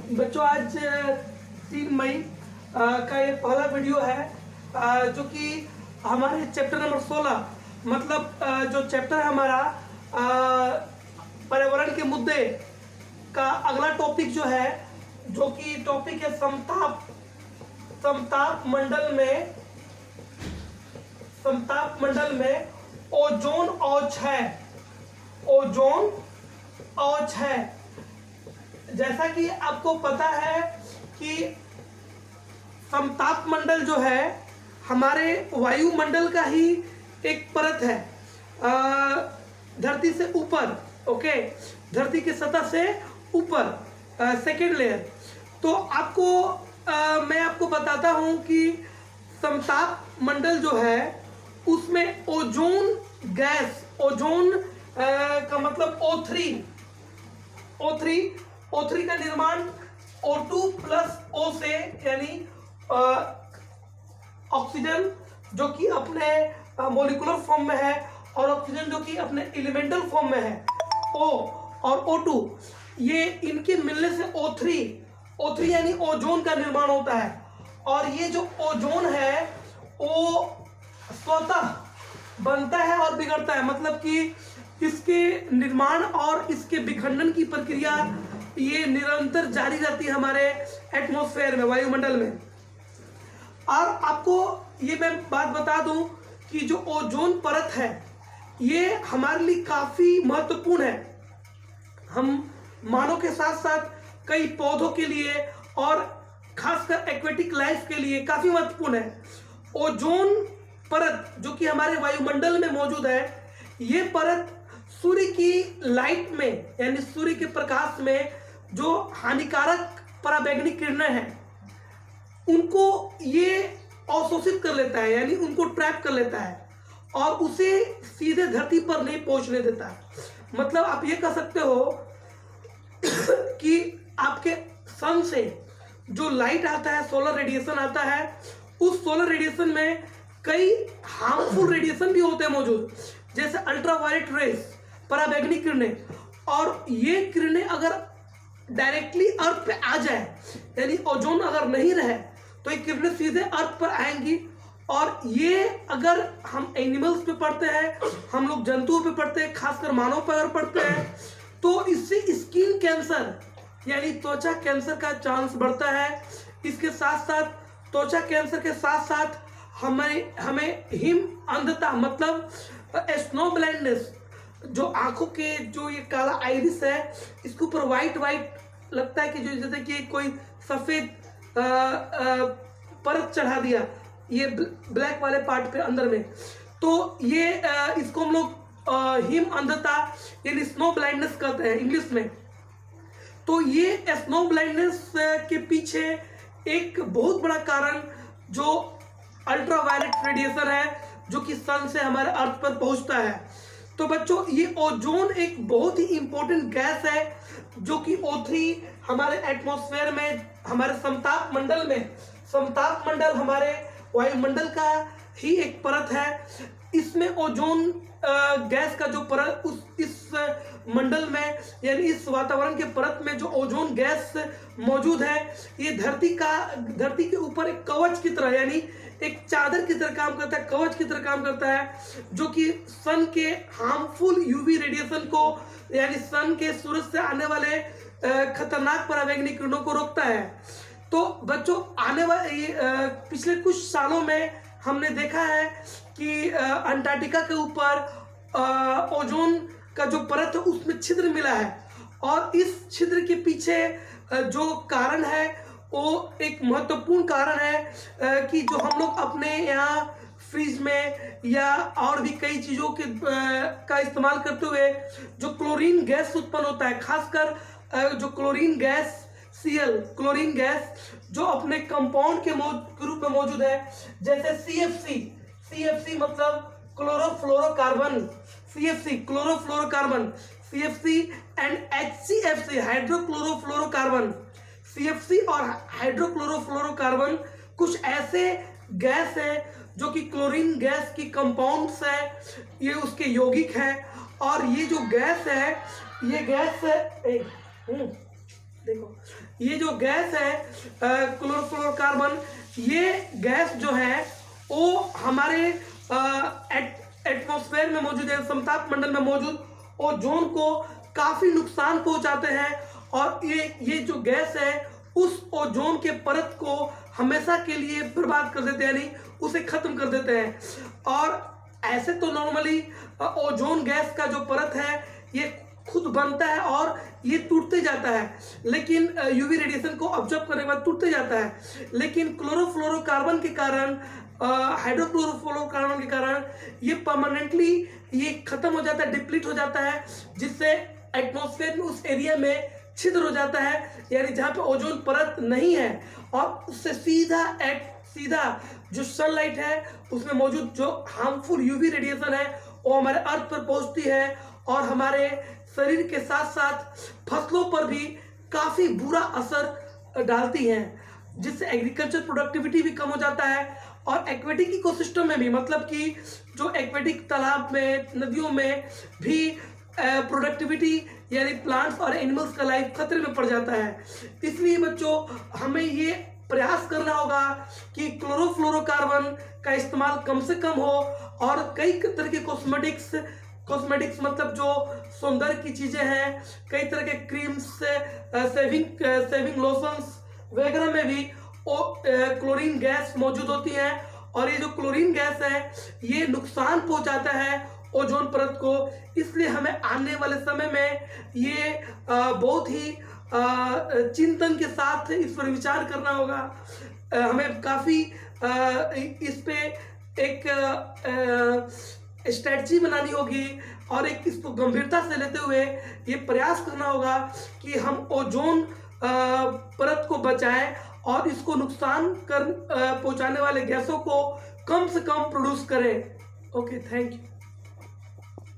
बच्चों आज 3 मई का ये पहला वीडियो है जो कि हमारे चैप्टर नंबर 16 मतलब जो चैप्टर है हमारा पर्यावरण के मुद्दे का अगला टॉपिक जो है, जो कि टॉपिक है समताप मंडल में ओजोन औच है। जैसा कि आपको पता है कि समताप मंडल जो है हमारे वायुमंडल का ही एक परत है, धरती से ऊपर, ओके, धरती की सतह से ऊपर, सेकेंड लेयर। तो मैं आपको बताता हूं कि समताप मंडल जो है उसमें ओजोन गैस, ओजोन का मतलब O3 का निर्माण O2 प्लस O से, यानी ऑक्सीजन जो कि अपने मॉलिक्यूलर फॉर्म में है और ऑक्सीजन जो कि अपने एलिमेंटल फॉर्म में है, O और O2, ये इनके मिलने से O3 यानी ओजोन का निर्माण होता है। और ये जो ओजोन है वो स्वतः बनता है और बिगड़ता है, मतलब कि इसके निर्माण और इसके विखंडन की प्रक्रिया ये निरंतर जारी रहती है हमारे एटमॉस्फेयर में, वायुमंडल में। और आपको ये मैं बात बता दूं कि जो ओजोन परत है ये हमारे लिए काफ़ी महत्वपूर्ण है। हम मानव के साथ साथ कई पौधों के लिए और खासकर एक्वेटिक लाइफ के लिए काफ़ी महत्वपूर्ण है। ओजोन परत जो कि हमारे वायुमंडल में मौजूद है, ये परत सूर्य की लाइट में, यानी सूर्य के प्रकाश में जो हानिकारक पराबैंगनी किरणें हैं उनको ये अवशोषित कर लेता है, यानी उनको ट्रैप कर लेता है और उसे सीधे धरती पर नहीं पहुंचने देता। मतलब आप ये कह सकते हो कि आपके सन से जो लाइट आता है, सोलर रेडिएशन आता है, उस सोलर रेडिएशन में कई हार्मफुल रेडिएशन भी होते हैं मौजूद, जैसे अल्ट्रावायलेट रेस, पराबैंगनी किरणें। और ये किरणें अगर डायरेक्टली अर्थ पे आ जाए, यानी ओजोन अगर नहीं रहे तो ये किरणें सीधे अर्थ पर आएंगी। और ये अगर हम एनिमल्स पे पड़ते हैं, हम लोग जंतुओं पे पड़ते हैं, खासकर मानव पर अगर पड़ते हैं, तो इससे स्किन कैंसर यानी त्वचा कैंसर का चांस बढ़ता है। इसके साथ साथ त्वचा कैंसर के साथ साथ हमें हिम अंधता, मतलब स्नो ब्लाइंडनेस, जो आंखों के जो ये काला आइरिस है, इसके ऊपर वाइट लगता है कि जो जैसे कि कोई सफ़ेद परत चढ़ा दिया ये ब्लैक वाले पार्ट पे अंदर में, तो ये इसको हम लोग हिम अंधता यानी स्नो ब्लाइंडनेस कहते हैं इंग्लिश में। तो ये स्नो ब्लाइंडनेस के पीछे एक बहुत बड़ा कारण जो अल्ट्रावायलेट रेडिएशन है, जो कि सन से हमारे अर्थ पर पहुंचता है। तो बच्चों, ये ओजोन एक बहुत ही इंपॉर्टेंट गैस है जो कि O3 हमारे एटमॉस्फेयर में, हमारे समताप मंडल हमारे वायुमंडल का ही एक परत है। इसमें ओजोन गैस का जो परत इस मंडल में, यानी इस वातावरण के परत में जो ओजोन गैस मौजूद है, ये धरती के ऊपर एक कवच की तरह, यानी एक चादर की तरह काम करता है, कवच की तरह काम करता है, जो कि सन के हार्मफुल यूवी रेडिएशन को, यानी सन के सूरज से आने वाले खतरनाक पराबैंगनी किरणों को रोकता है। तो बच्चों, आने वाले पिछले कुछ सालों में हमने देखा है कि अंटार्कटिका के ऊपर ओजोन का जो परत है उसमें छिद्र मिला है। और इस छिद्र के पीछे जो कारण है वो एक महत्वपूर्ण कारण है कि जो हम लोग अपने यहाँ फ्रिज में या और भी कई चीज़ों के का इस्तेमाल करते हुए जो क्लोरीन गैस उत्पन्न होता है, खासकर जो क्लोरीन गैस क्लोरीन गैस जो अपने कंपाउंड के रूप में मौजूद है, जैसे CFC मतलब chlorofluorocarbon, CFC and HCFC hydrochlorofluorocarbon. CFC और हाइड्रोक्लोरोफ्लोरोकार्बन कुछ ऐसे गैस है जो कि क्लोरीन गैस की कंपाउंड्स है, ये उसके यौगिक है। और ये जो गैस है, ये देखो ये जो गैस है क्लोरोफ्लोरोकार्बन, ये गैस जो है वो हमारे एटमॉस्फेयर में मौजूद है, समताप मंडल में मौजूद ओजोन को काफी नुकसान पहुंचाते हैं। और ये जो गैस है उस ओजोन के परत को हमेशा के लिए बर्बाद कर देते हैं, यानी उसे खत्म कर देते हैं। और ऐसे तो नॉर्मली ओजोन गैस का जो परत है ये खुद बनता है और ये टूटते जाता है, लेकिन यूवी रेडिएशन को ऑब्जर्व करने के बाद टूटते जाता है। लेकिन क्लोरोफ्लोरोकार्बन के कारण, हाइड्रोक्लोरोफ्लोरोकार्बन के कारण ये परमानेंटली ये खत्म हो जाता है, डिप्लीट हो जाता है, जिससे एटमॉस्फेयर में उस एरिया में छिद्र हो जाता है, यानी जहाँ पे ओजोन परत नहीं है, और उससे सीधा जो सनलाइट है उसमें मौजूद जो हार्मफुल यूवी रेडिएशन है वो हमारे अर्थ पर पहुंचती है और हमारे शरीर के साथ साथ फसलों पर भी काफ़ी बुरा असर डालती हैं, जिससे एग्रीकल्चर प्रोडक्टिविटी भी कम हो जाता है। और एक्वेटिक इकोसिस्टम में भी, मतलब कि जो एक्वेटिक तालाब में, नदियों में भी प्रोडक्टिविटी यानी प्लांट्स और एनिमल्स का लाइफ खतरे में पड़ जाता है। इसलिए बच्चों हमें ये प्रयास करना होगा कि क्लोरोफ्लोरोकार्बन का इस्तेमाल कम से कम हो, और कई तरह के कॉस्मेटिक्स मतलब जो सौंदर्य की चीज़ें हैं, कई तरह के क्रीम्स, सेविंग लोशंस वगैरह में भी क्लोरीन गैस मौजूद होती है। और ये जो क्लोरीन गैस है ये नुकसान पहुंचाता है ओजोन परत को, इसलिए हमें आने वाले समय में ये बहुत ही चिंतन के साथ इस पर विचार करना होगा। हमें काफ़ी इस पे एक स्ट्रेटजी बनानी होगी और एक इसको गंभीरता से लेते हुए ये प्रयास करना होगा कि हम ओजोन परत को बचाएं और इसको नुकसान पहुंचाने वाले गैसों को कम से कम प्रोड्यूस करें। Okay, thank you.